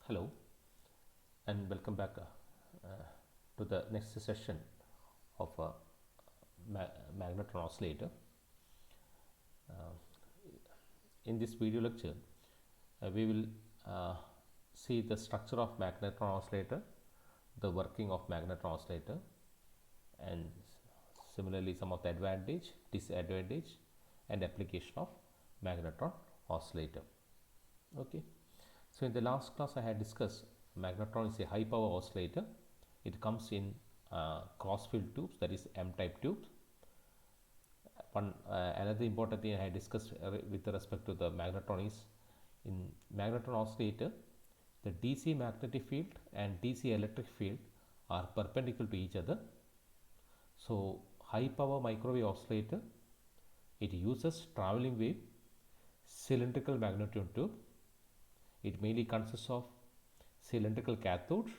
Hello and welcome back to the next session of magnetron oscillator. Uh, in this video lecture, we will see the structure of magnetron oscillator, the working of magnetron oscillator, and similarly some of the advantage, disadvantage, and application of magnetron oscillator. Okay. So, in the last class I had discussed magnetron is a high power oscillator. It comes in cross field tubes, that is M type tubes. Another important thing I had discussed with respect to the magnetron is in magnetron oscillator the DC magnetic field and DC electric field are perpendicular to each other. So, high power microwave oscillator, it uses travelling wave cylindrical magnetron tube. It mainly consists of cylindrical cathodes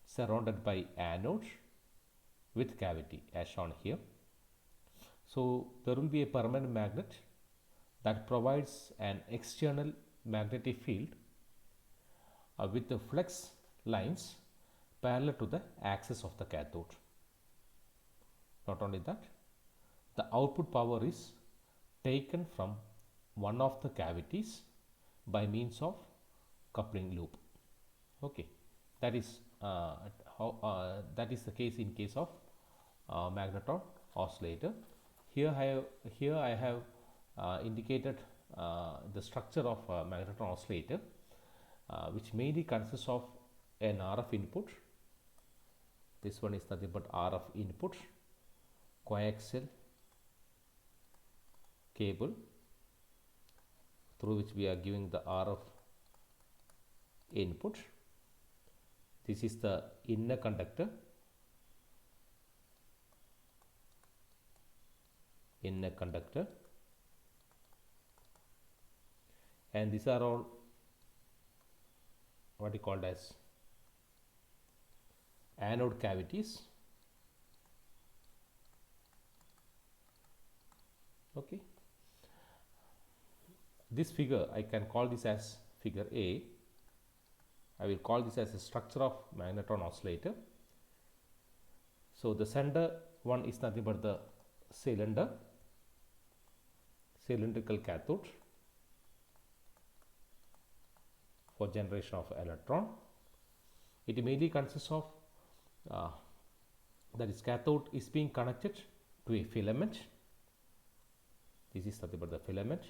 surrounded by anodes with cavity as shown here. So, there will be a permanent magnet that provides an external magnetic field with the flex lines parallel to the axis of the cathode. Not only that, the output power is taken from one of the cavities by means of coupling loop. Okay, that is that is the case in case of magnetron oscillator. Here I have indicated the structure of magnetron oscillator, which mainly consists of an RF input. This one is nothing but RF input, coaxial cable through which we are giving the RF input. This is the inner conductor, and these are all what is called as anode cavities. Okay, this figure I can call this as figure A. I will call this as a structure of magnetron oscillator. So, the center one is nothing but the cylindrical cathode for generation of electron. It mainly consists of that is cathode is being connected to a filament. This is nothing but the filament.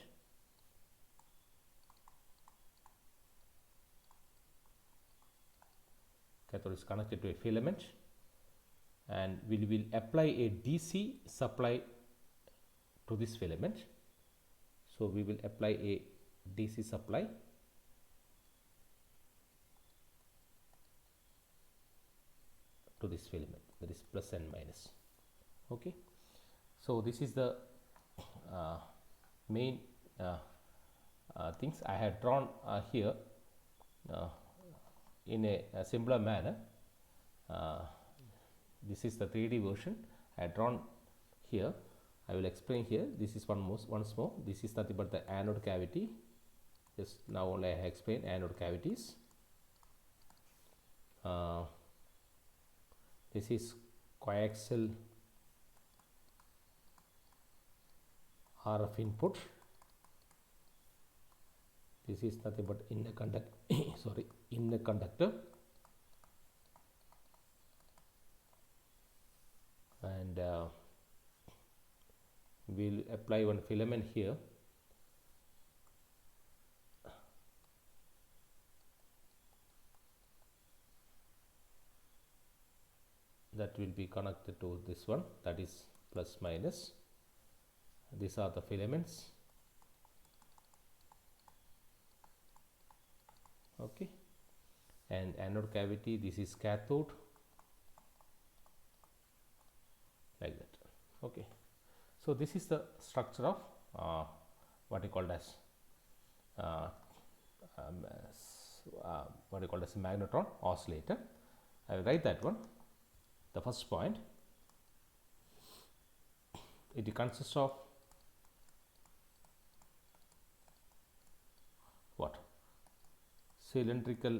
Cathode is connected to a filament, and we will apply a DC supply to this filament. So, we will apply a DC supply to this filament, that is plus and minus. Okay. So, this is the main things I had drawn here in a simpler manner. This is the 3D version I had drawn here. I will explain here. This is once more. This is nothing but the anode cavity. Just now only I explain anode cavities. This is coaxial RF input. This is nothing but inner conductor, and we will apply one filament here. That will be connected to this one, that is plus minus. These are the filaments. Okay, and anode cavity, this is cathode, like that. Okay, so this is the structure of what is called as magnetron oscillator. I will write that one. The first point, it consists of what? Cylindrical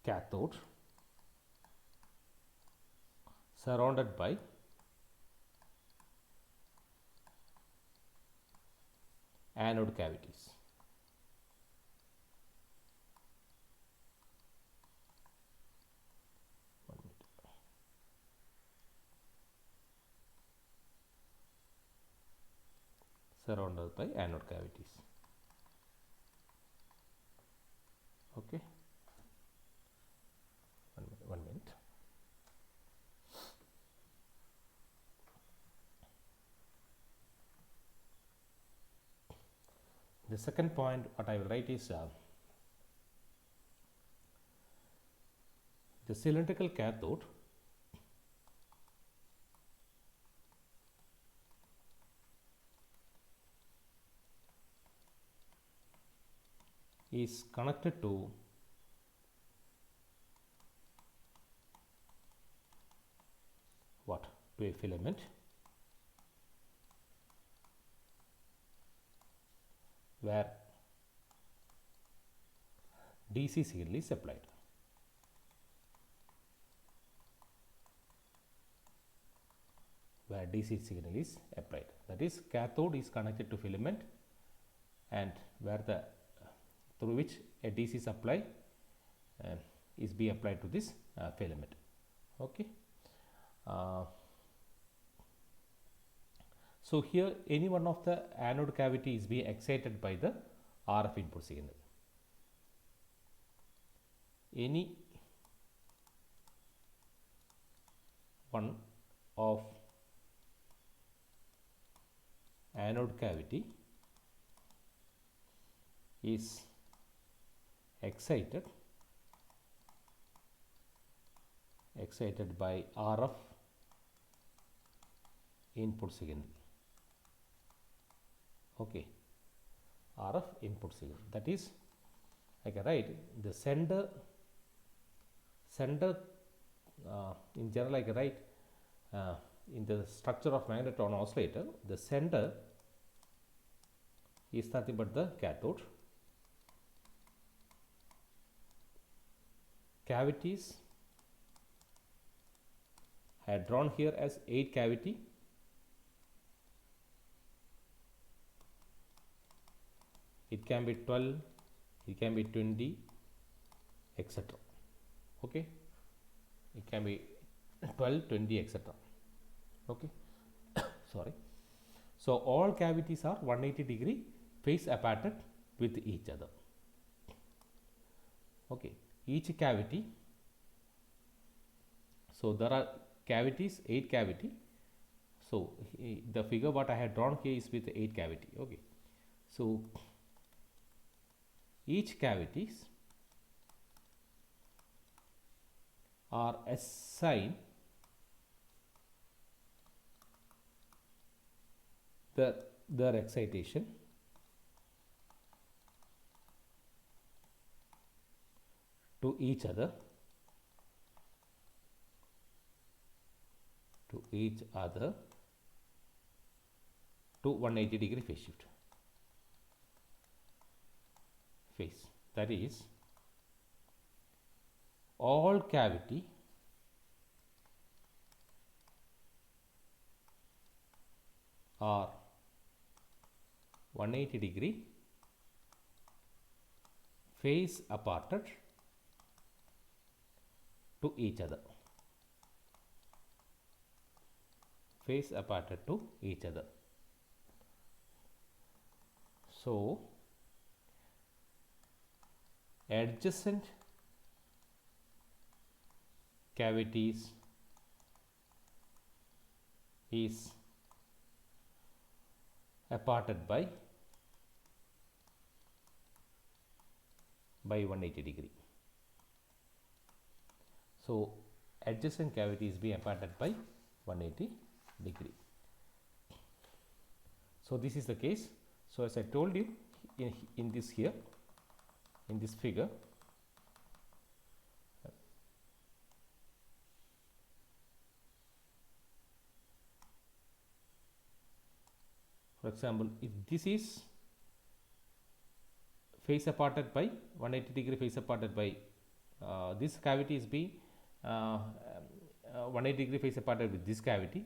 cathode surrounded by anode cavities. Surrounded by anode cavities. Okay, one minute. The second point what I will write is the cylindrical cathode is connected to what? To a filament where DC signal is applied. Where DC signal is applied. That is, cathode is connected to filament, and where the through which a DC supply is be applied to this filament. Okay. So here any one of the anode cavity is being excited by the RF input signal. Any one of anode cavity is excited by RF input signal. Okay, RF input signal. That is, I can write the sender in general I can write in the structure of magnetron oscillator, the sender is nothing but the cathode. Cavities I had drawn here as 8 cavity. It can be 12, it can be 20, etc. Okay, it can be 12, 20, etc. Okay, sorry. So all cavities are 180-degree phase aparted with each other. Okay, each cavity. So there are cavities, 8 cavity. So the figure what I had drawn here is with 8 cavity. Okay, so each cavities are assigned their excitation to each other to 180-degree phase shift. Phase, that is, all cavity are 180-degree phase aparted to each other. Phase aparted to each other. So adjacent cavities is aparted by 180-degree. So adjacent cavity is being aparted by 180-degree. So this is the case. So as I told you in this here, in this figure, for example, if this is phase aparted by 180-degree phase aparted by this cavity is being 180-degree phase aparted with this cavity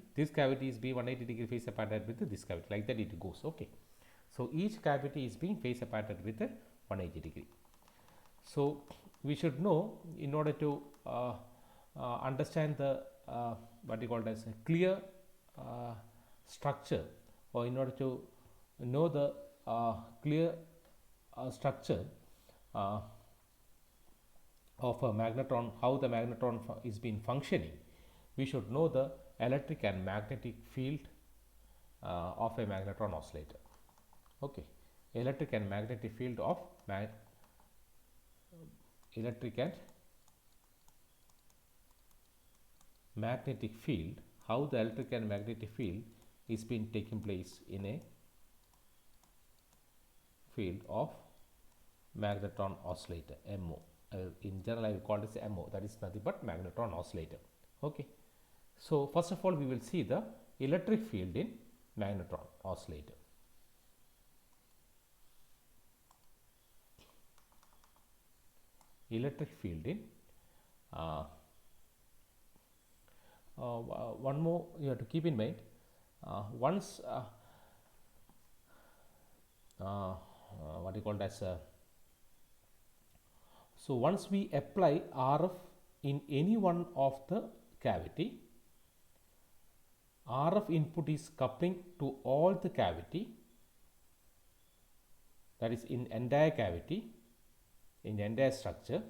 is being 180-degree phase aparted with this cavity, like that it goes. Okay, so each cavity is being phase aparted with a 180-degree. So we should know, in order to understand the what you call as a clear structure, or in order to know the clear structure of a magnetron, how the magnetron is been functioning, we should know the electric and magnetic field of a magnetron oscillator. Okay, electric and magnetic field of electric and magnetic field, how the electric and magnetic field is been taking place in a field of magnetron oscillator, MO. In general I will call this MO, that is nothing but magnetron oscillator. Okay, so first of all we will see the electric field in magnetron oscillator. Electric field in one more you have to keep in mind, once what you call as so once we apply RF in any one of the cavity, RF input is coupling to all the cavity, that is in entire cavity, in the entire structure,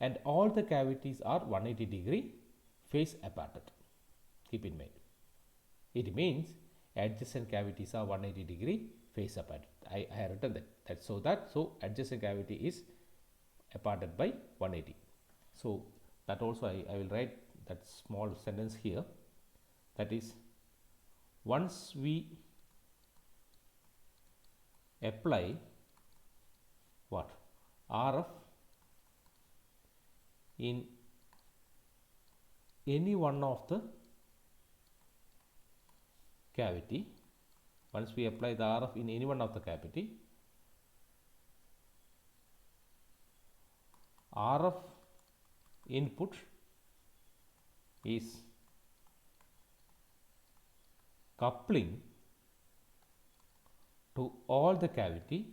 and all the cavities are 180-degree phase aparted. Keep in mind, it means adjacent cavities are 180-degree phase aparted. I have written that, so adjacent cavity is aparted by 180. So that also I will write that small sentence here, that is, once we apply what RF in any one of the cavity, once we apply the RF in any one of the cavity, RF input is coupling to all the cavity,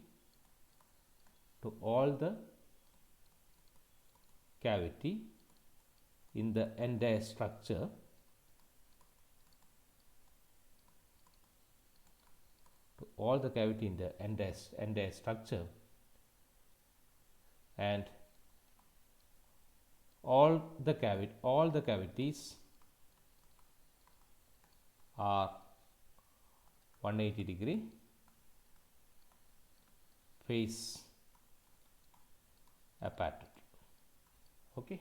in the entire structure, to all the cavity in the entire structure, and all the cavities are 180-degree phase aparted. Okay,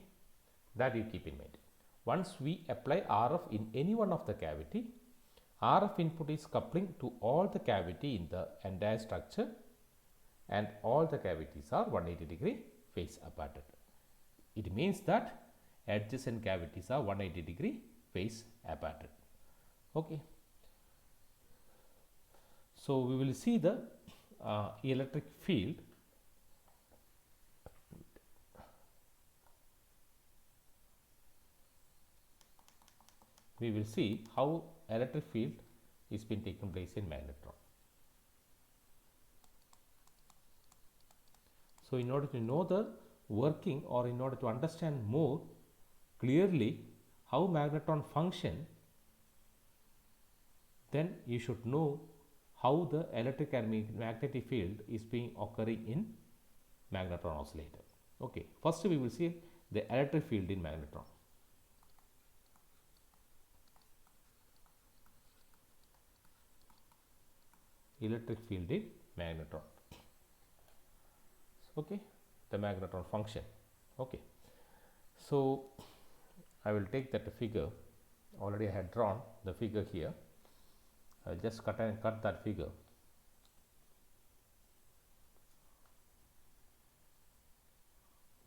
that you keep in mind. Once we apply RF in any one of the cavity, RF input is coupling to all the cavity in the entire structure, and all the cavities are 180-degree phase aparted. It means that adjacent cavities are 180-degree phase aparted. Okay, so we will see the electric field. We will see how electric field is been taking place in magnetron. So in order to know the working, or in order to understand more clearly how magnetron function, then you should know how the electric and magnetic field is being occurring in magnetron oscillator. Okay, first we will see the electric field in magnetron. Electric field in magnetron. Okay, the magnetron function. Okay, so I will take that figure. Already I had drawn the figure here. I will just cut that figure.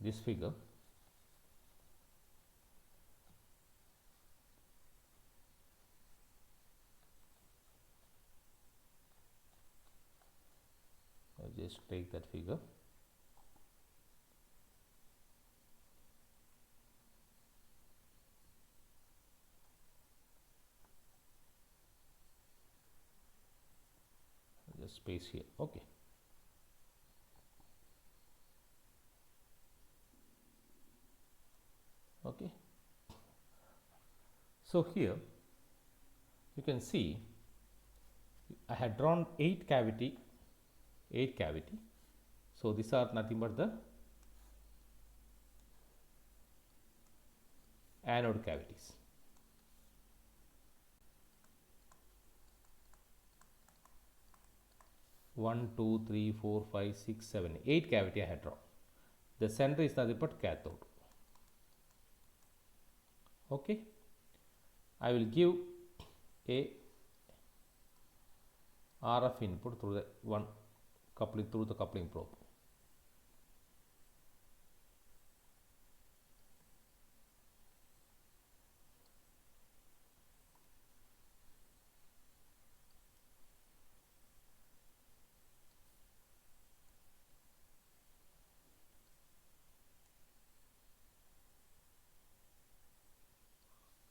This figure. I will just take that figure. space here. Okay. Okay. So here you can see I had drawn 8 cavity. So these are nothing but the anode cavities. One, two, three, 4, 5, 6, 7, 8 cavity I had drawn. The center is nothing but cathode. Okay. I will give a RF input through the one coupling through the coupling probe.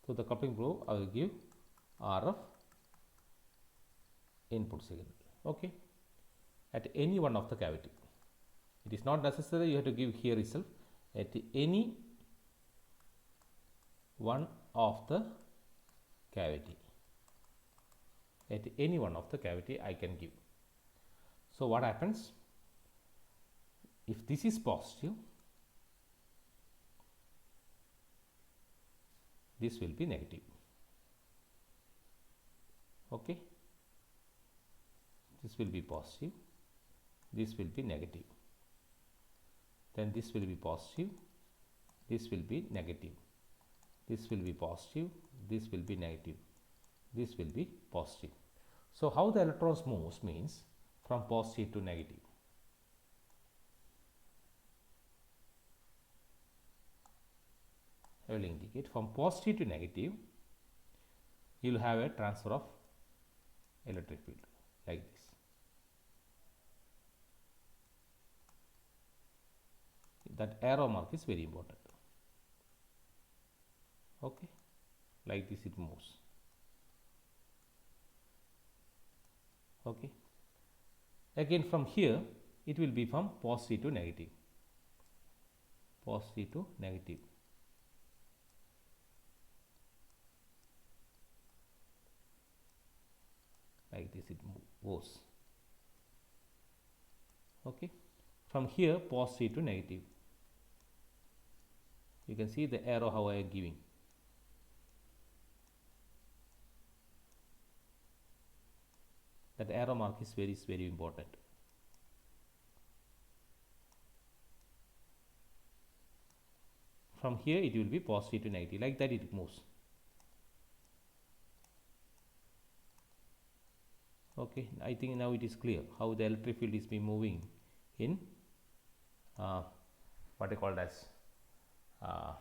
Through the coupling probe, I will give RF input signal. Okay, at any one of the cavity. It is not necessary you have to give here itself. At any one of the cavity. At any one of the cavity I can give. So what happens? If this is positive, this will be negative. Okay, this will be positive, this will be negative, then this will be positive, this will be negative, this will be positive, this will be negative, this will be positive. So how the electrons moves means from positive to negative. I will indicate from positive to negative, you will have a transfer of electric field like this. That arrow mark is very important. Okay, like this it moves. Okay, again from here it will be from positive to negative, positive to negative. Like this it goes. Okay, from here positive to negative. You can see the arrow how I am giving. That arrow mark is very important. From here it will be positive to negative, like that it moves. Okay, I think now it is clear how the electric field is being moving in what I called as a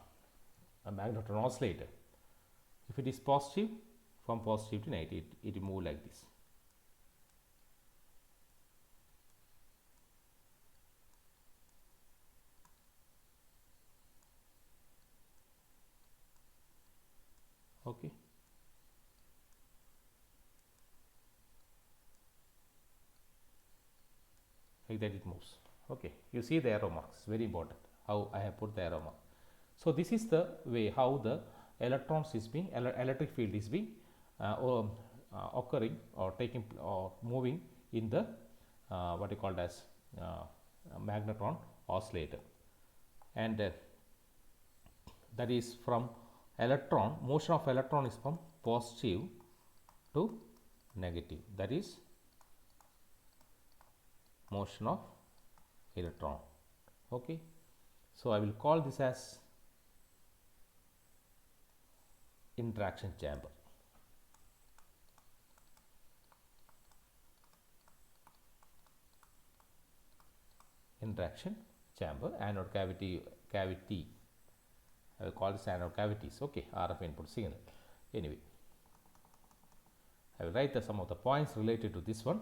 magnetron oscillator. If it is positive, from positive to negative, it will move like this. Okay. Like that it moves. Okay, you see the arrow marks, very important how I have put the arrow mark. So this is the way how the electrons is being electric field is being occurring or taking or moving in the what you called as magnetron oscillator, and that is from electron, motion of electron is from positive to negative, that is motion of electron. Okay, so I will call this as interaction chamber. Interaction chamber, anode cavity, I will call this anode cavities. Okay, RF input signal. Anyway, I will write some of the points related to this one.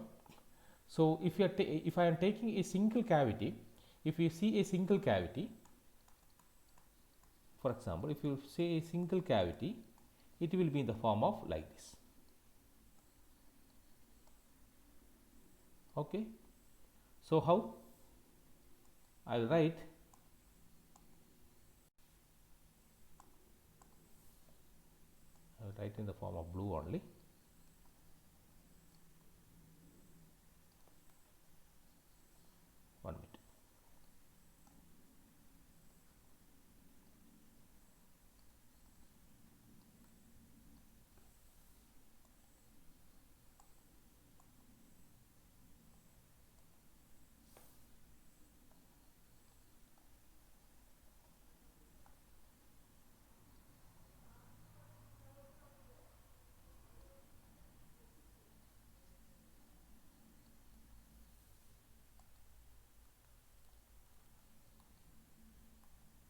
So if I am taking a single cavity, if you see a single cavity, for example, if you say a single cavity, it will be in the form of like this. Okay, so how I'll write in the form of blue only. One minute.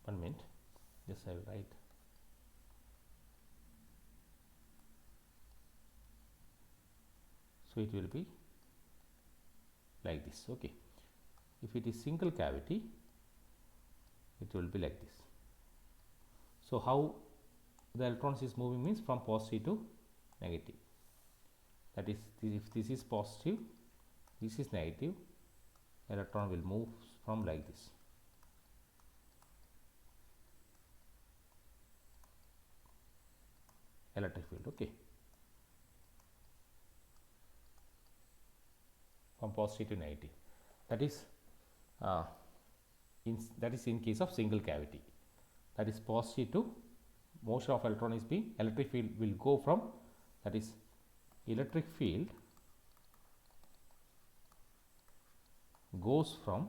One minute. Yes, I will write. So it will be like this. Okay, if it is single cavity, it will be like this. So how the electrons is moving means from positive to negative. That is, if this is positive, this is negative, electron will move from like this. Electric field, okay, from positive to negative. That is in case of single cavity. That is positive to motion of electron is being, electric field will go from, that is electric field goes from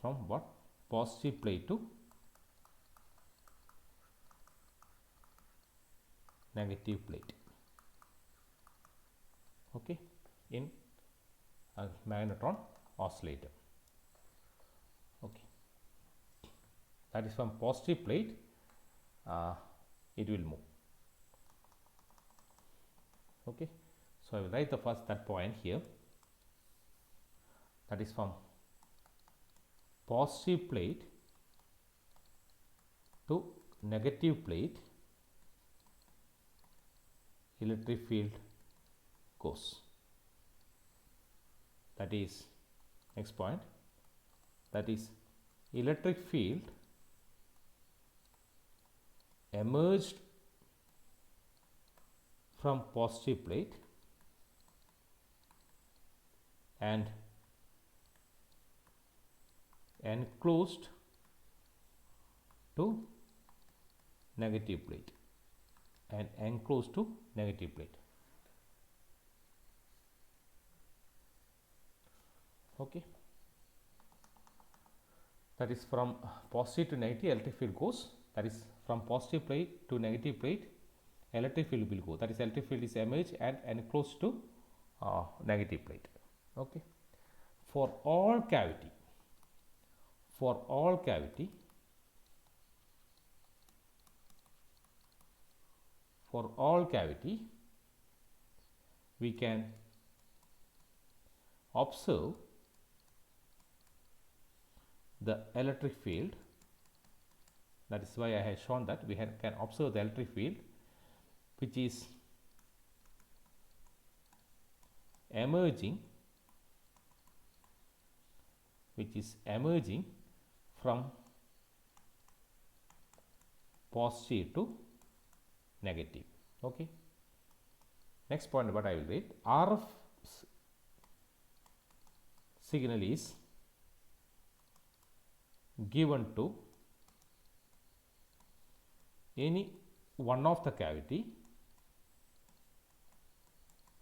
what? Positive plate to negative plate. Okay, in a magnetron oscillator. Okay, that is from positive plate, it will move. Okay, so I will write the first that point here, that is from positive plate to negative plate, electric field goes. That is next point, that is electric field emerged from positive plate and enclosed to negative plate, and enclosed to negative plate. Okay, that is from positive to negative, electric field goes. That is from positive plate to negative plate, electric field will go. That is, electric field is emerged and enclosed to negative plate. Okay, for all cavity, we can observe the electric field. That is why I have shown that we can observe the electric field which is emerging from positive to negative. Okay, next point what I will read, RF signal is given to any one of the cavity.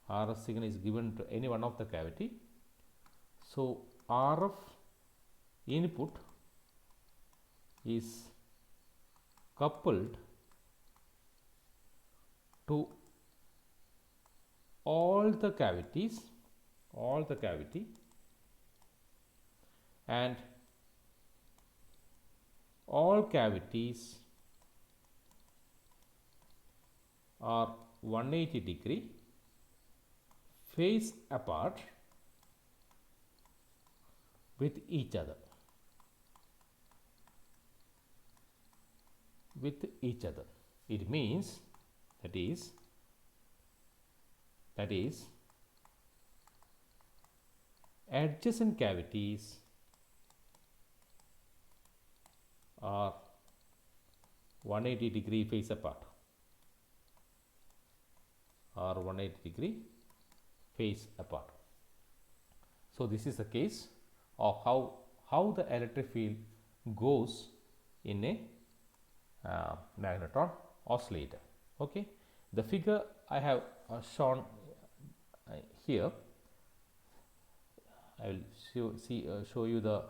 RF signal is given to any one of the cavity. So RF input is coupled to all the cavities, and all cavities are 180-degree phase apart with each other. It means that is Adjacent cavities are 180-degree phase apart, or 180-degree phase apart. So this is the case of how the electric field goes in a magnetron oscillator. Okay, the figure I have shown here, I will show you the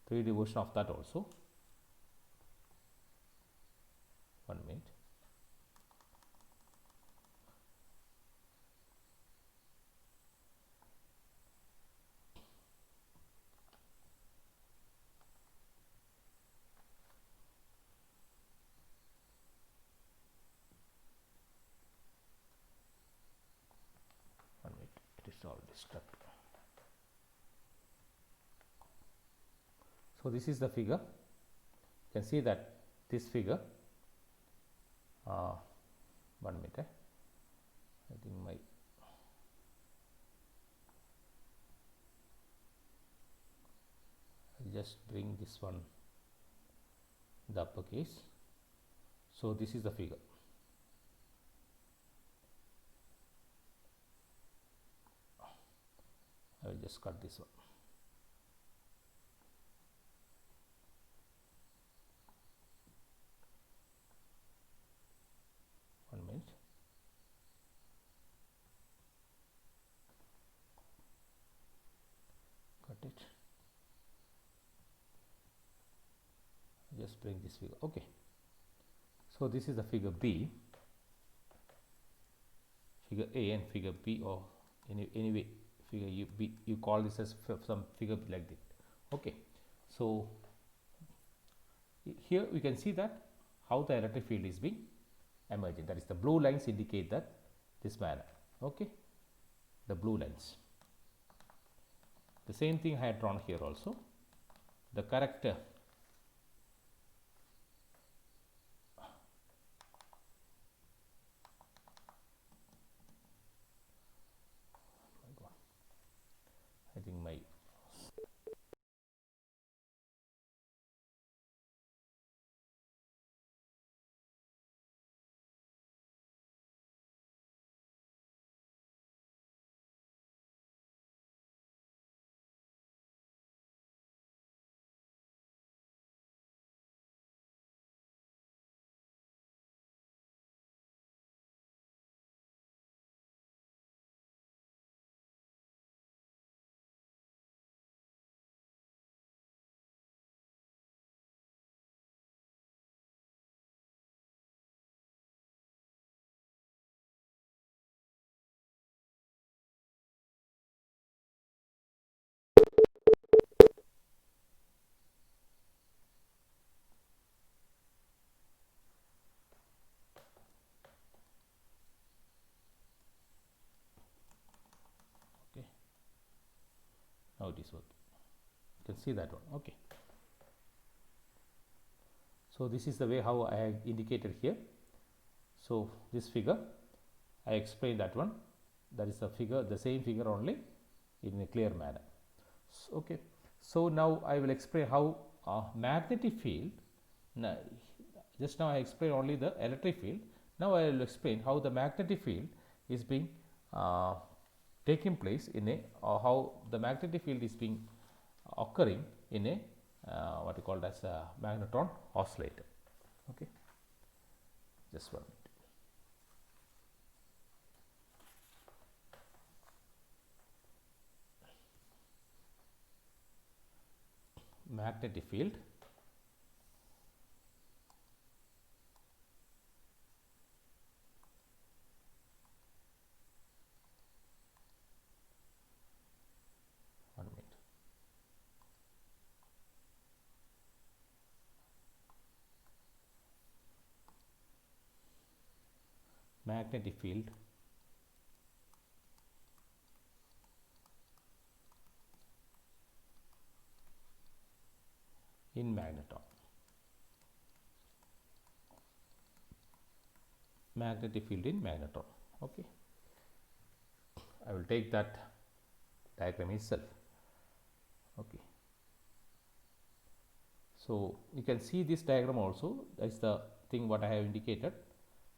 3D version of that also. 1 minute. It is all disturbed. So this is the figure. You can see that this figure. 1 minute. I think my I'll just bring this one the uppercase. So this is the figure. I will just cut this one. One minute. Cut it. Just bring this figure. Okay. So this is the figure B, figure A and figure B, or anyway figure B, you call this as some figure like that. Okay. So here we can see that how the electric field is being emerging. That is, the blue lines indicate that this manner. Okay, the blue lines. The same thing I had drawn here also. The correct I think my okay. Now it is working. You can see that one. Okay. So this is the way how I have indicated here. So this figure I explained that one. That is the figure, the same figure only in a clear manner. So, okay. So now I will explain how magnetic field. Now, just now I explained only the electric field. Now I will explain how the magnetic field is being taking place in a, or how the magnetic field is being occurring in a what you call as a magnetron oscillator. Okay, just 1 minute. Magnetic field magnetic field in magnetron. Magnetic field in magnetron. Okay, I will take that diagram itself. So you can see this diagram also. That's the thing what I have indicated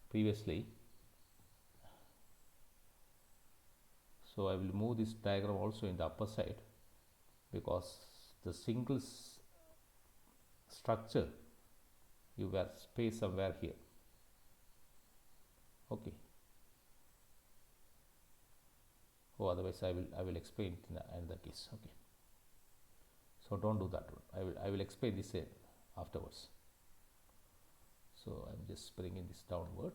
previously. So I will move this diagram also in the upper side, because the single structure you were space somewhere here. Okay. Oh, otherwise I will explain it in another case. Okay. So don't do that one. I will explain this afterwards. So I'm just bringing this downward.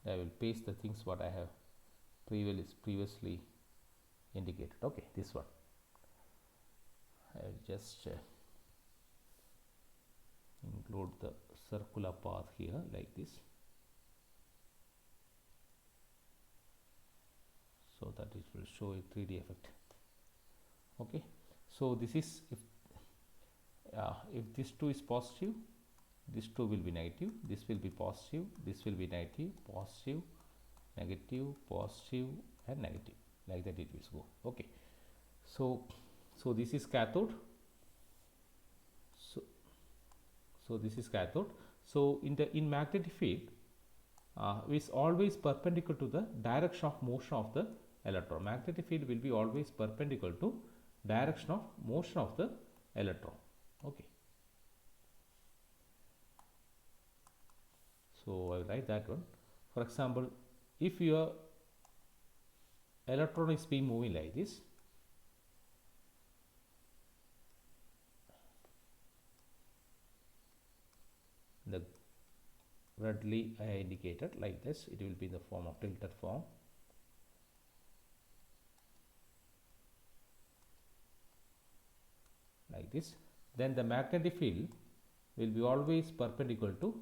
I will paste the things what I have previously indicated. Okay, this one. I will just include the circular path here like this, so that it will show a 3D effect. Okay, so this is if this 2 is positive, this 2 will be negative, this will be positive, this will be negative, positive, negative, positive, and negative, like that it will go. Okay, so this is cathode. So this is cathode. So in magnetic field is always perpendicular to the direction of motion of the electron. Magnetic field will be always perpendicular to direction of motion of the electron. Okay. So I will write that one. For example, if your electron is being moving like this, the redly I indicated like this, it will be in the form of tilted form. Like this, then the magnetic field will be always perpendicular to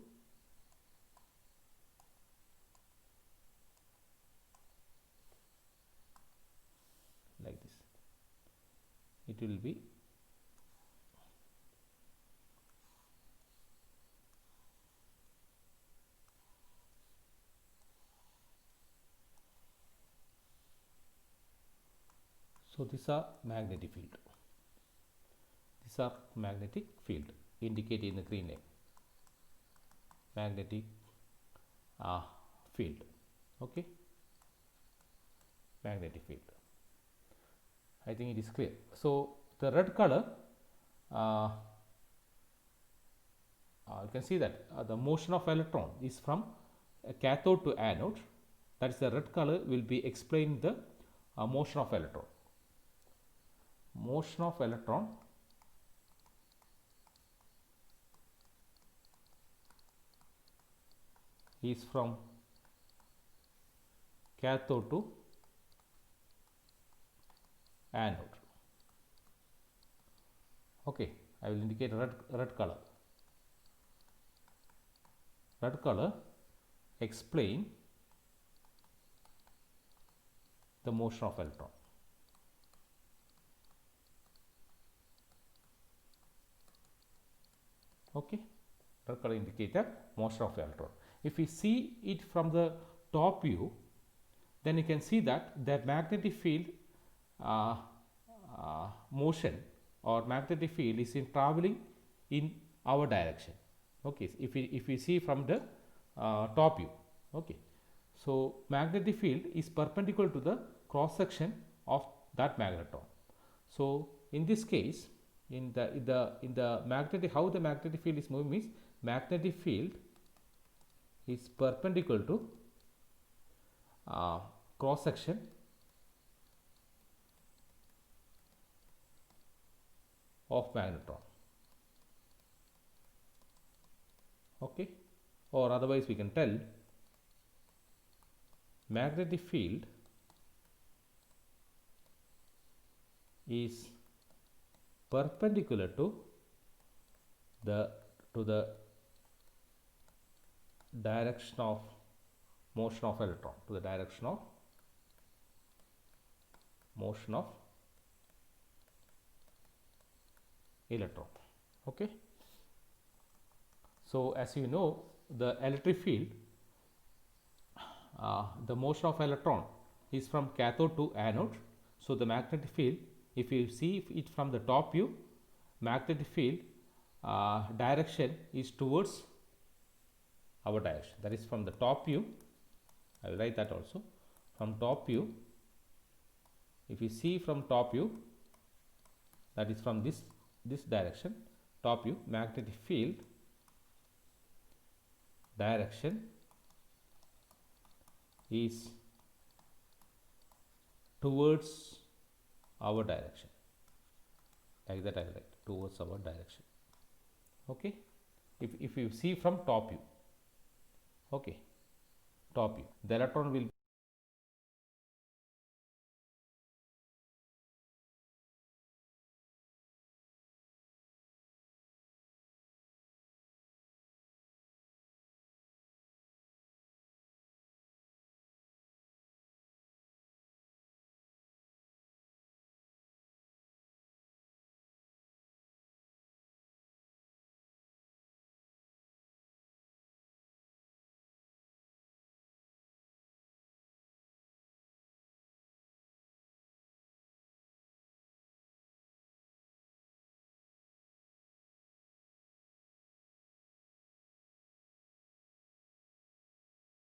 like this. It will be so these are magnetic field. These are magnetic field indicated in the green line. Magnetic field. Okay. Magnetic field. I think it is clear. So the red color, you can see that the motion of electron is from cathode to anode. That is, the red color will be explaining the motion of electron. Motion of electron is from cathode to anode. Okay, I will indicate red color. Red color explain the motion of electron. Okay, red color indicate the motion of electron. If we see it from the top view, then you can see that the magnetic field motion or magnetic field is traveling in our direction. Okay, if we see from the top view. Okay, so magnetic field is perpendicular to the cross section of that magnetron. So in this case, in the magnetic, how the magnetic field is moving means magnetic field is perpendicular to cross section of magnetron. Okay, or otherwise we can tell magnetic field is perpendicular to the direction of motion of electron, to the direction of motion of electron. Okay, so as you know, the electric field, the motion of electron is from cathode to anode. So the magnetic field, if you see it from the top view, magnetic field direction is towards our direction. That is from the top view. I will write that also. From top view, if you see from top view, that is from this direction, top view, magnetic field direction is towards our direction. Like that I will write, towards our direction. Okay, if you see from top view, okay, top view, the electron will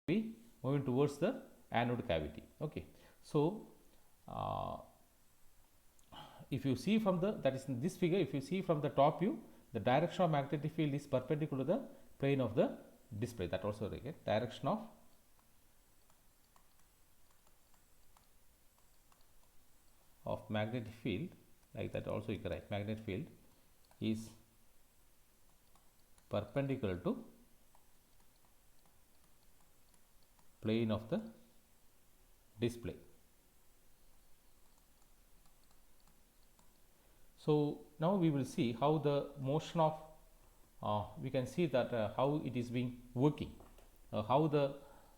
be moving towards the anode cavity. Okay, so if you see from the, that is in this figure, if you see from the top view, the direction of magnetic field is perpendicular to the plane of the display. That also again, direction of magnetic field, like that also you can write, magnetic field is perpendicular to plane of the display. So now we will see how the motion of we can see that how it is being working, how the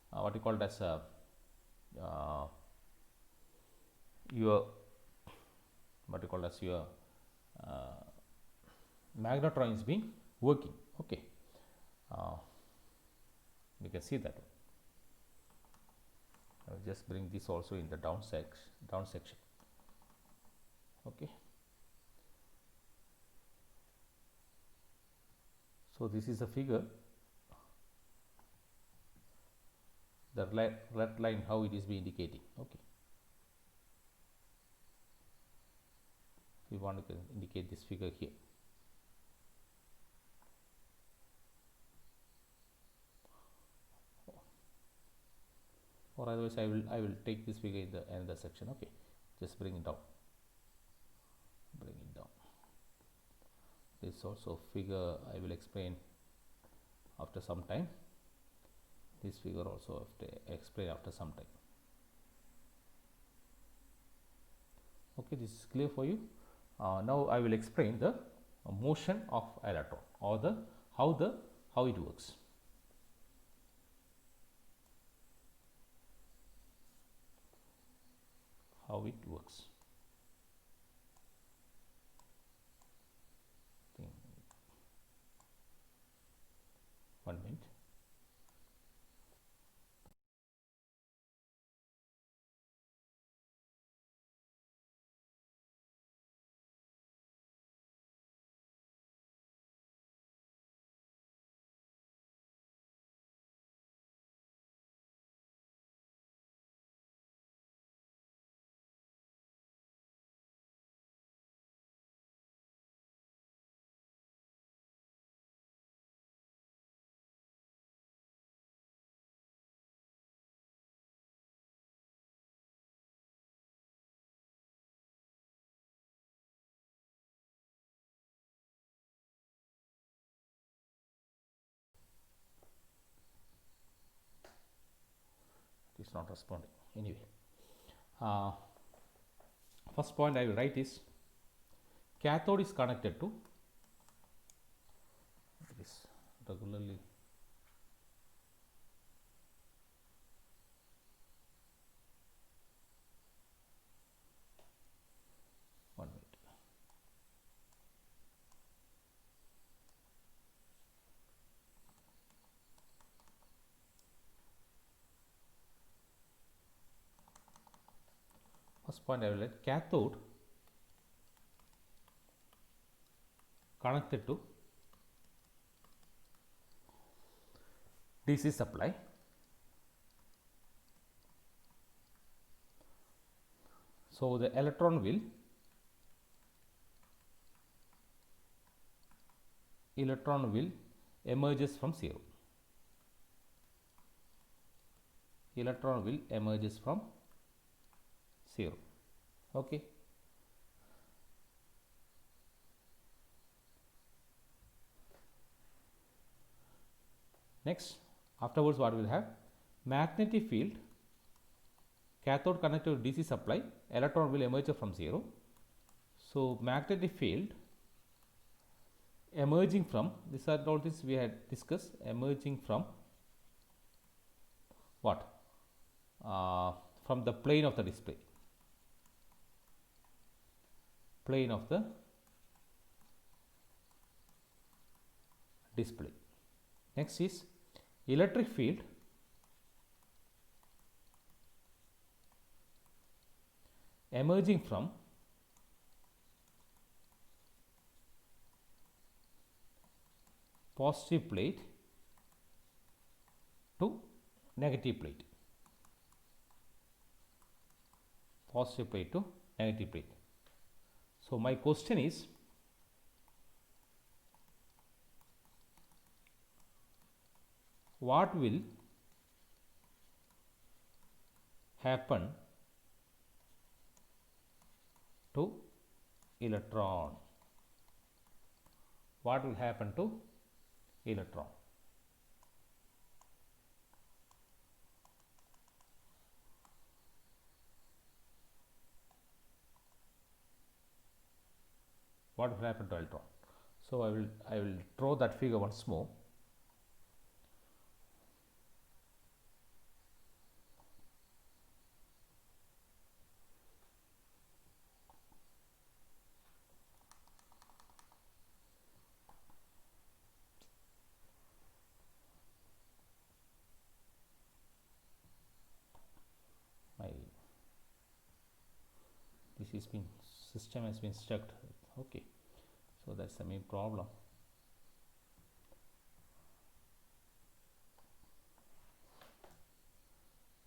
what you call it as your what you call as your magnetron is being working. Okay, you can see that. I will just bring this also in the down section. Okay, so this is a figure, the red line, how it is being indicating. Okay, we want to indicate this figure here. Or otherwise I will take this figure in the another section. Okay, just bring it down, this also figure I will explain after some time. This figure also have to explain after some time. Okay, this is clear for you. Now I will explain the motion of electron, or the how it works. How it works. One minute. It is not responding. Anyway, first point I will write is cathode is connected to this regularly one minute. First point I will write cathode connected to DC supply. So the electron will emerges from 0. Electron will emerges from 0. Okay. Next, afterwards what we will have? Magnetic field, cathode connected to DC supply, electron will emerge from 0. So magnetic field emerging from, these are all this we had discussed, emerging from what? From the plane of the display. Plane of the display. Next is electric field emerging from positive plate to negative plate. Positive plate to negative plate. So my question is, what will happen to electron? What will happen to electron? What will happen to electron? So I will draw that figure once more. This has been, system has been stuck. Okay, so that's the main problem.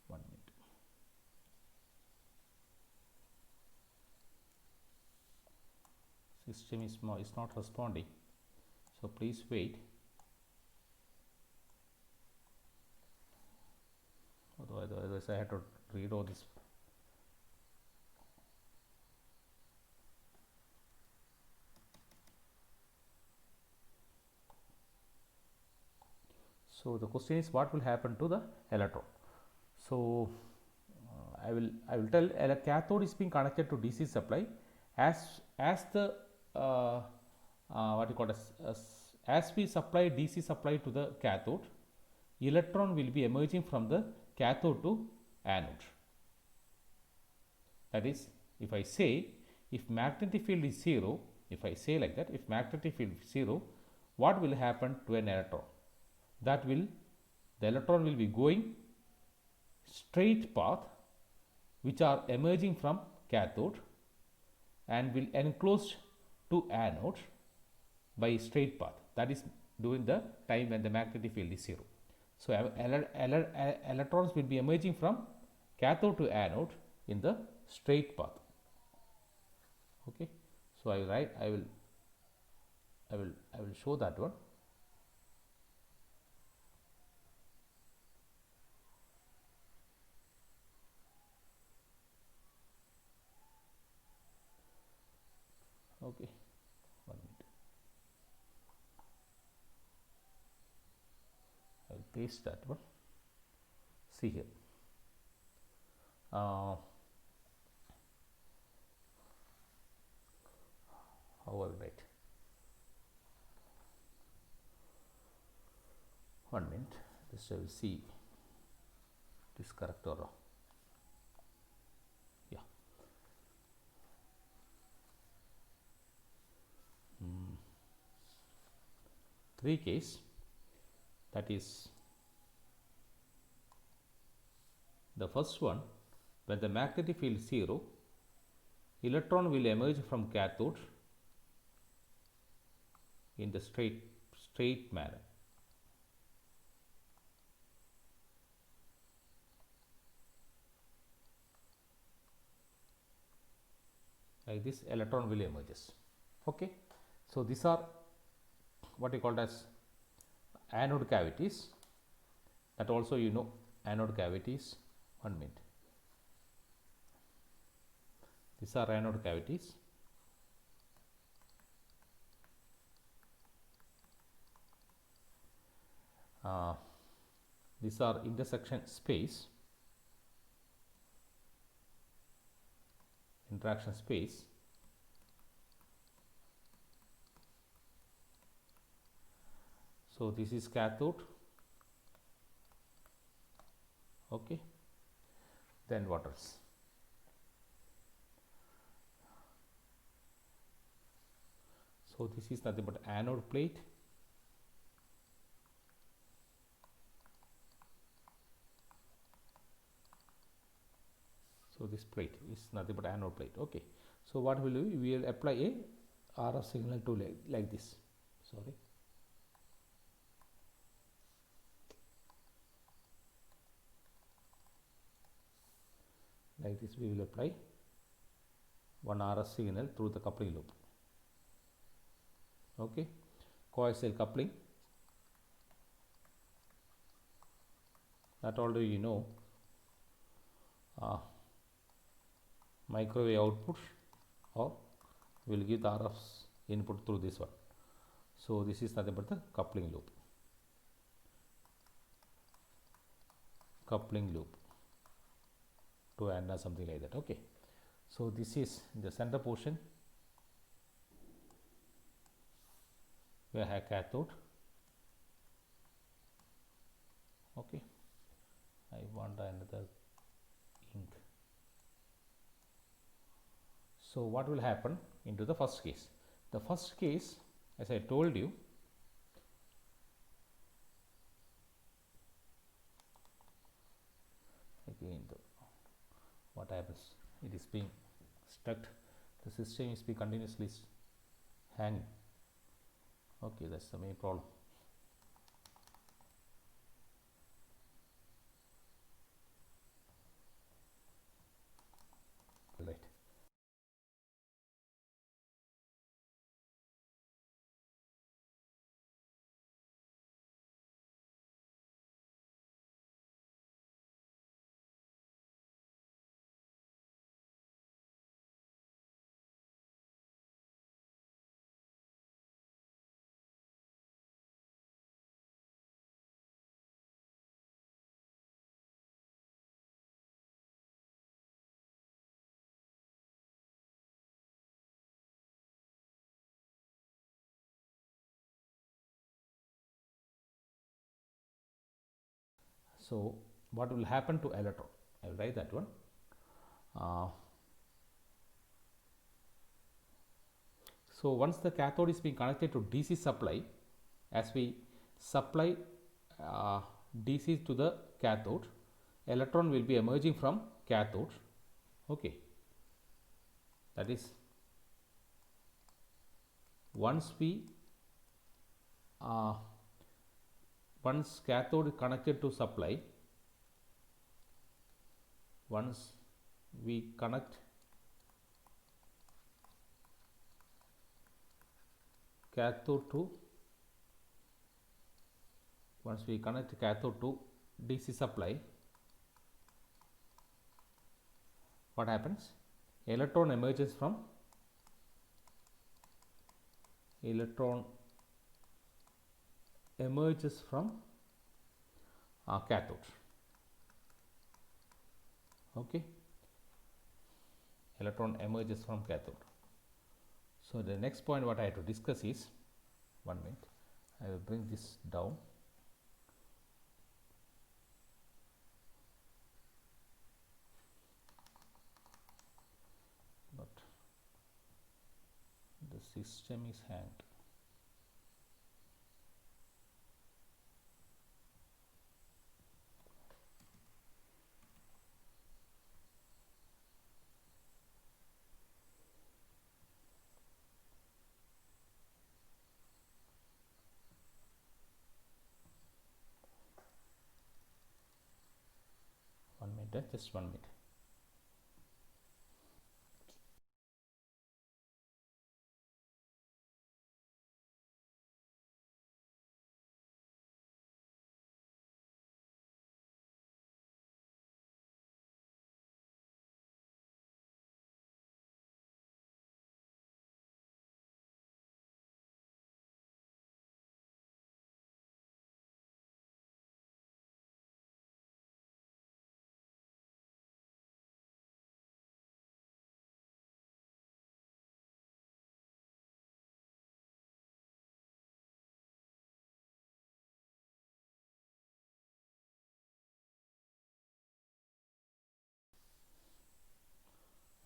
One minute. System is not responding, so please wait. Otherwise I have to read all this. So the question is, what will happen to the electron? So I will tell a cathode is being connected to DC supply. As the what you call as we supply DC supply to the cathode, electron will be emerging from the cathode to anode. That is, if I say, if magnetic field is 0, if I say like that, if magnetic field is 0, what will happen to an electron? The electron will be going straight path, which are emerging from cathode and will enclose to anode by straight path. That is during the time when the magnetic field is 0. So electrons will be emerging from cathode to anode in the straight path. Okay, so I will show that one. Okay, 1 minute. I will paste that one. See here. How I will write. 1 minute. Just I will see it is correct or wrong. Yeah. 3 case, that is the first one, when the magnetic field is 0, electron will emerge from cathode in the straight manner. Like this, electron will emerges. Okay, so these are what you called as anode cavities. That also you know anode cavities. 1 minute. These are anode cavities. These are interaction space. So this is cathode. Okay, then what else? So this is nothing but anode plate. So this plate is nothing but anode plate. Okay, so what will we will apply a RF signal to like this. Sorry. Like this we will apply one RF signal through the coupling loop. Okay, coaxial coupling, that already you know. Microwave output, or we will give the RF input through this one. So this is nothing but the coupling loop. To antenna, something like that. Okay, so this is the center portion. We have cathode. Okay, I want another ink. So what will happen into the first case? The first case, as I told you, again what happens? It is being stuck. The system is being continuously hanging. Okay, that's the main problem. Right. So what will happen to electron? I will write that one. So once the cathode is being connected to DC supply, as we supply DC to the cathode, electron will be emerging from cathode. Okay, that is, once cathode is connected to supply, once we connect cathode to DC supply, what happens? Electron emerges from cathode. Okay, electron emerges from cathode. So the next point what I have to discuss is, 1 minute, I will bring this down. But the system is hanged. minute, just 1 minute.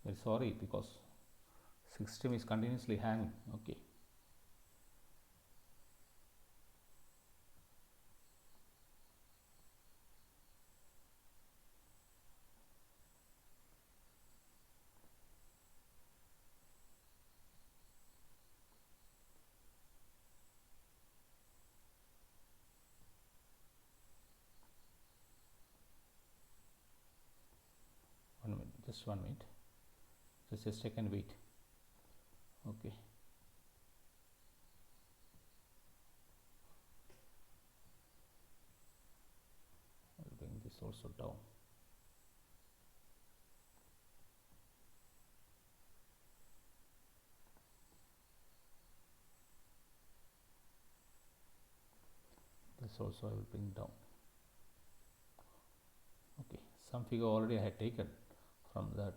Very sorry because system is continuously hanging. Okay. Just 1 minute. Just a second, wait. Okay. I'll bring this also down. This also I will bring down. Okay, some figure already I had taken from that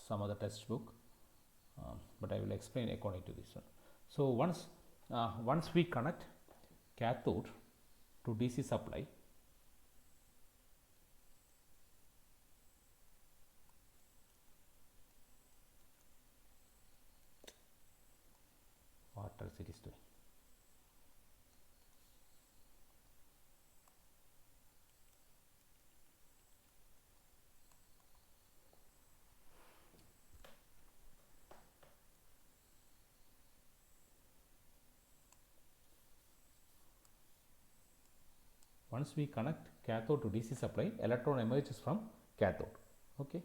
some other textbook, but I will explain according to this one. So once we connect cathode to DC supply, what else it is doing? Once we connect cathode to DC supply, electron emerges from cathode. Okay.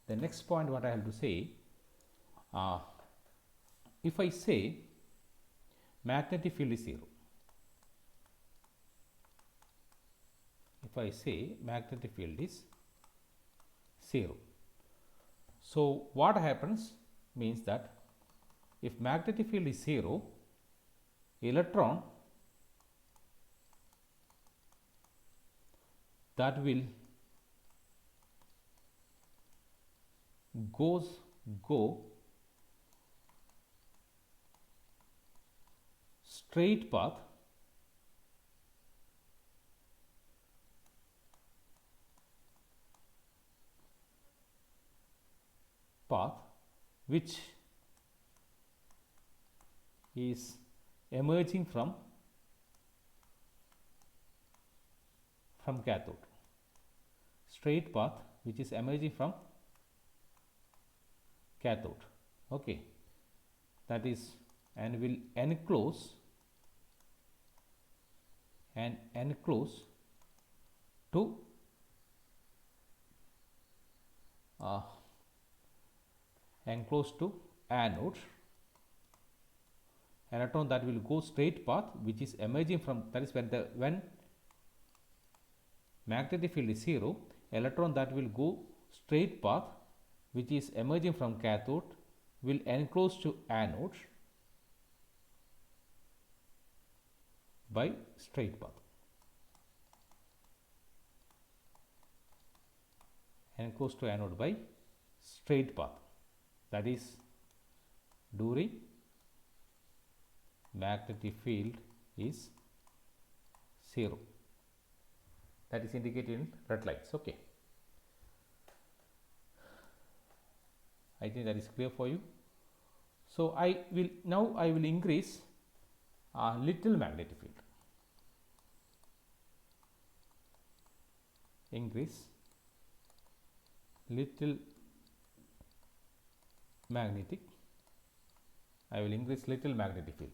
The next point what I have to say, if I say magnetic field is 0, if I say magnetic field is 0, so what happens means that if magnetic field is 0, electron that will go straight path which is emerging from cathode, straight path which is emerging from cathode. Okay, that is, and will enclose to anode, electron that will go straight path which is emerging from, that is when magnetic field is 0, electron that will go straight path which is emerging from cathode will enclose to anode by straight path. Enclose to anode by straight path, that is during magnetic field is 0. That is indicated in red lights. Okay, I think that is clear for you. So I will increase little magnetic field. Increase little magnetic. I will increase little magnetic field.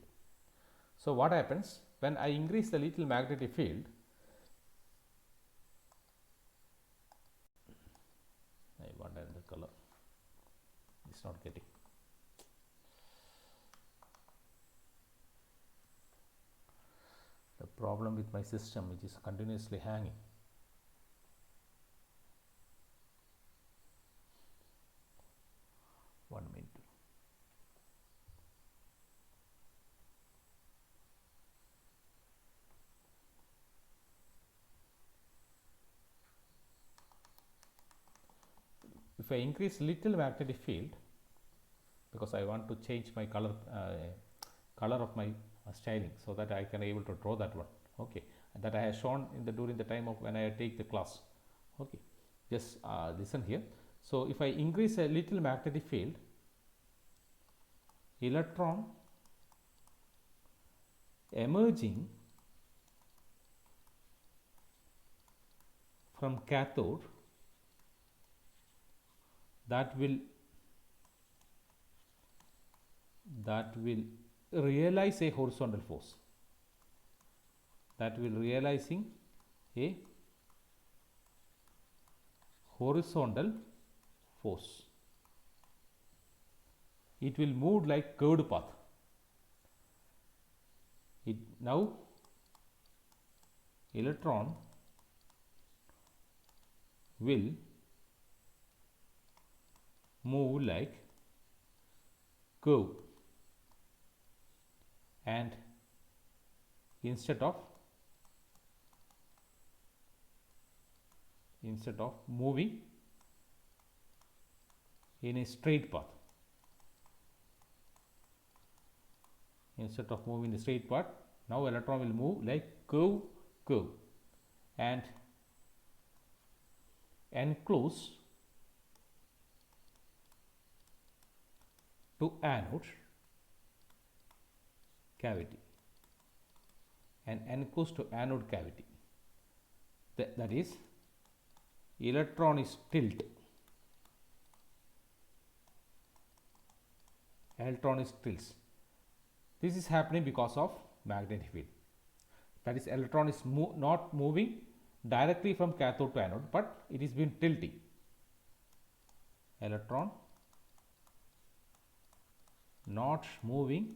So what happens when I increase the little magnetic field? not getting. The problem with my system, which is continuously hanging. One minute. If I increase little magnetic field, because I want to change my color of my styling, so that I can able to draw that one. Okay, that I have shown in the during the time of when I take the class. Okay, just listen here. So if I increase a little magnetic field, electron emerging from cathode, that will realize a horizontal force, that will realizing a horizontal force. It will move like curved path. Now electron will move like curve, and instead of moving in a straight path, now electron will move like curve and enclose to anode cavity, and enclose to anode cavity. That is, electron is tilt. This is happening because of magnetic field. That is, electron is not moving directly from cathode to anode, but it is been tilting. Electron not moving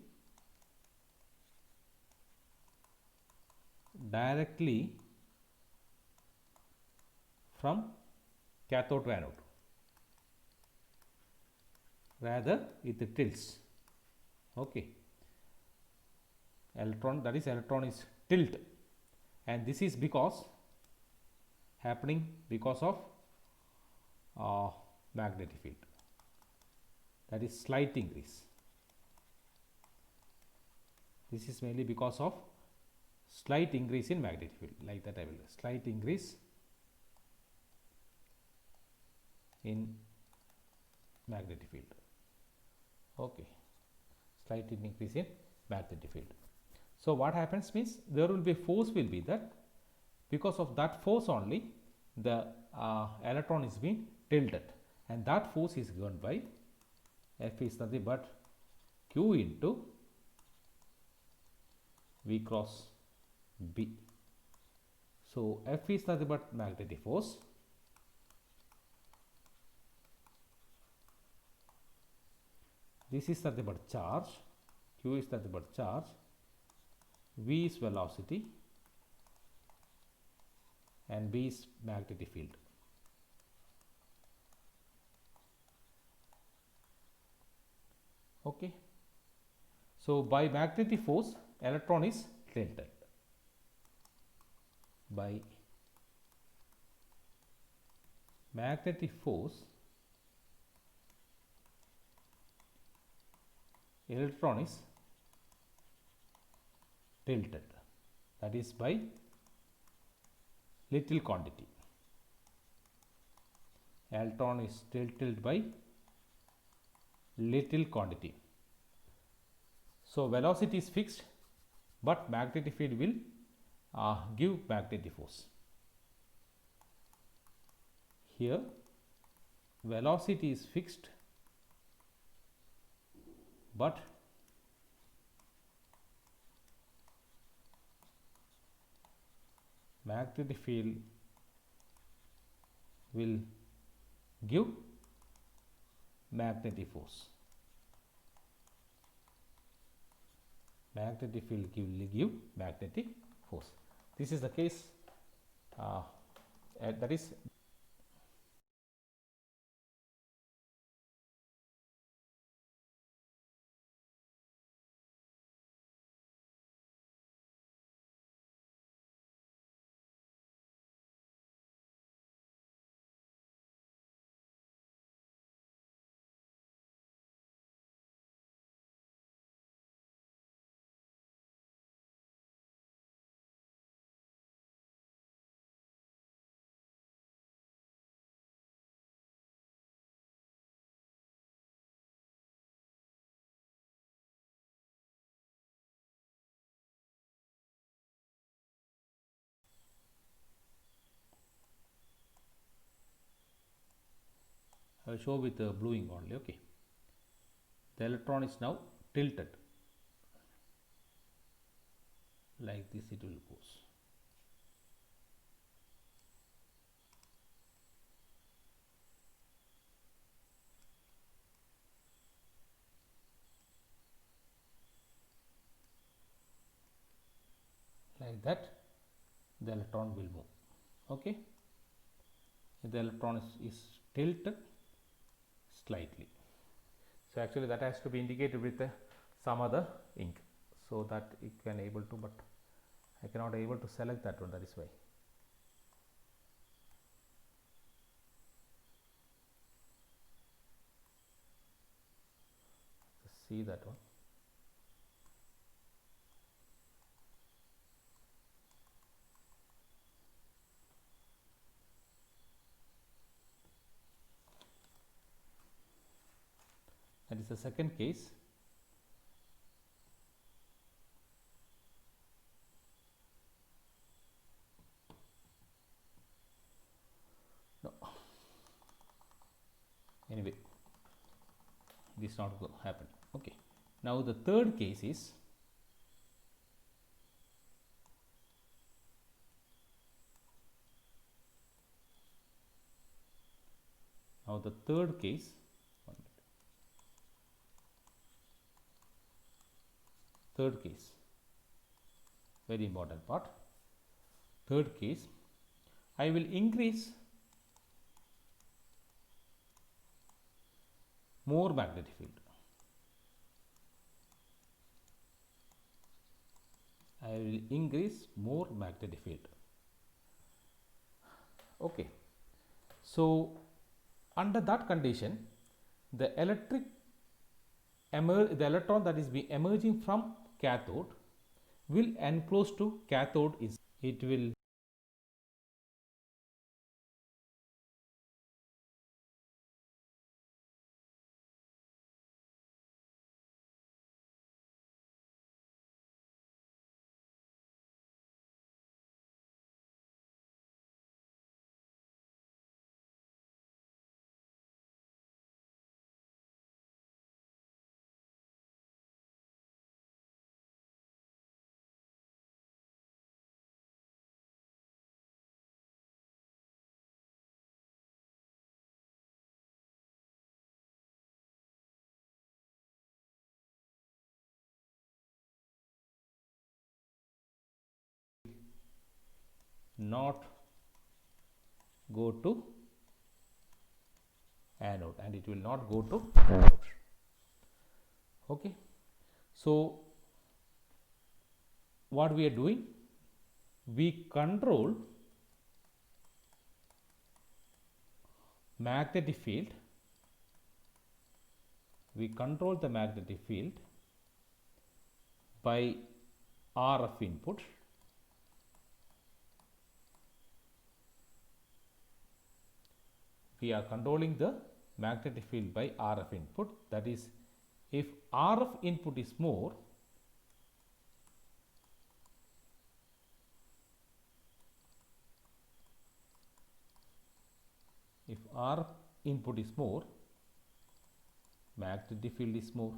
directly from cathode to anode, rather it tilts. Okay, electron is tilt, and this is happening because of magnetic field, that is slight increase. This is mainly because of slight increase in magnetic field, like that. I will slight increase in magnetic field. Okay, slight increase in magnetic field. So what happens means, there will be force will be that, because of that force only the electron is being tilted, and that force is given by F is nothing but Q into V cross B. So F is nothing but magnetic force, this is nothing but charge, Q is nothing but charge, V is velocity, and B is magnetic field. Okay, so by magnetic force electron is tilted. By magnetic force electron is tilted, that is by little quantity. Electron is tilted by little quantity. So velocity is fixed, but magnetic field will give magnetic force. Here velocity is fixed, but magnetic field will give magnetic force. Magnetic field will give magnetic force. This is the case that is I will show with the bluing only. Okay, the electron is now tilted like this, it will goes. Like that, the electron will move. Okay, the electron is tilted slightly. So actually that has to be indicated with some other ink, so that you can able to, but I cannot able to select that one, that is why. Just see that one. That is the second case. No. Anyway, this is not happen. Okay. Now the third case is third case, very important part. Third case, I will increase more magnetic field. I will increase more magnetic field. Okay. So under that condition, the electron that is emerging from cathode will enclose to cathode. It will not go to anode, and it will not go to anode. Okay. So what we are doing, we control magnetic field, the magnetic field by RF input. We are controlling the magnetic field by RF input. That is, if RF input is more, magnetic field is more.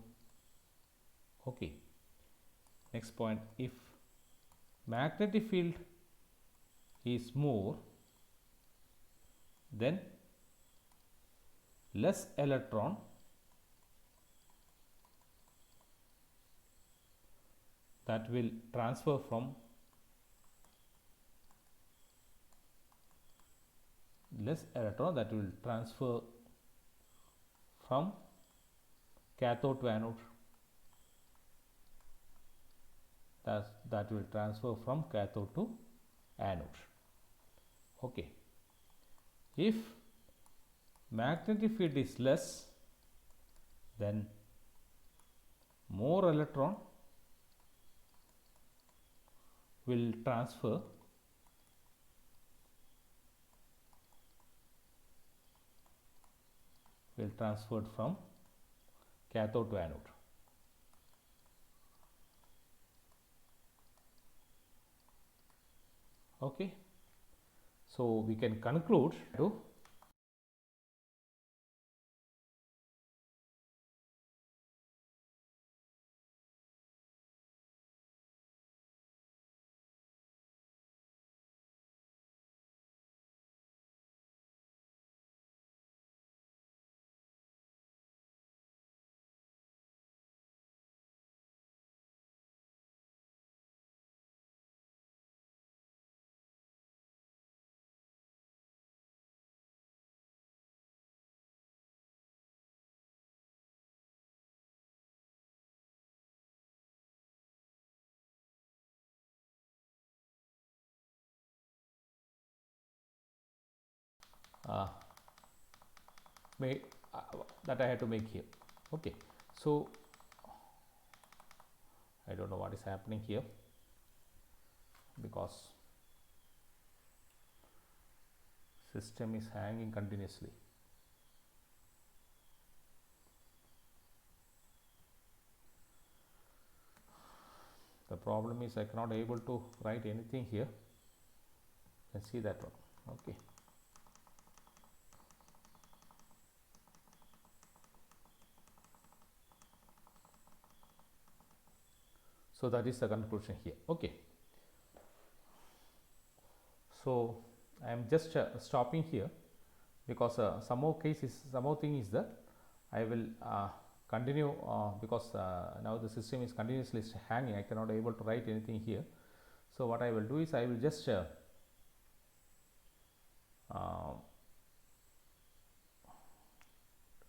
Okay. Next point, if magnetic field is more, then less electron that will transfer from less electron that will transfer from cathode to anode. That will transfer from cathode to anode. Okay. If magnetic field is less, then more electron will transferred from cathode to anode. Okay, so we can conclude to that I had to make here. Okay, so I don't know what is happening here because system is hanging continuously. The problem is I cannot able to write anything here. You can see that one. Okay. So that is the conclusion here. Okay. So I am just stopping here because some more thing is that I will continue because now the system is continuously hanging. I cannot able to write anything here. So what I will do is I will just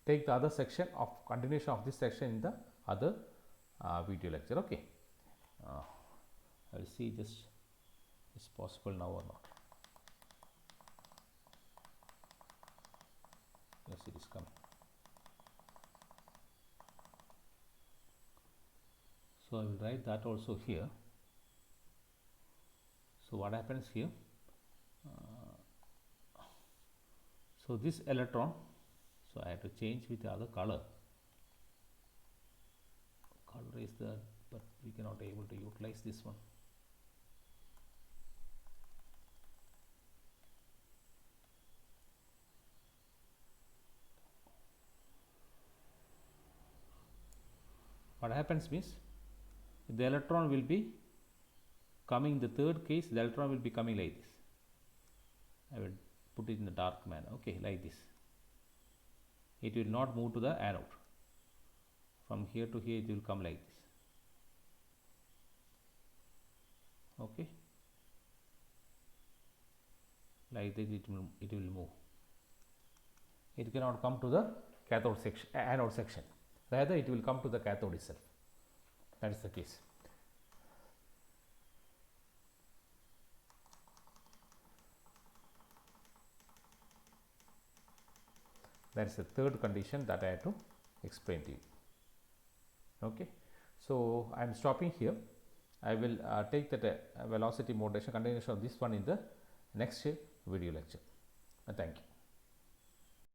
take the other section of continuation of this section in the other video lecture. Okay, I will see just is possible now or not. Yes, it is coming. So I will write that also here. So what happens here? So this electron, so I have to change with the other color. Color is there, but we cannot able to utilize this one. What happens means the electron will be coming, the third case the electron will be coming like this. I will put it in the dark manner. Okay, like this. It will not move to the anode. From here to here it will come like this. Okay, like this it will move. It cannot come to the cathode section, anode section. Rather it will come to the cathode itself. That is the case. That is the third condition that I had to explain to you. Okay, so I am stopping here. I will take that velocity modulation continuation of this one in the next video lecture. Thank you.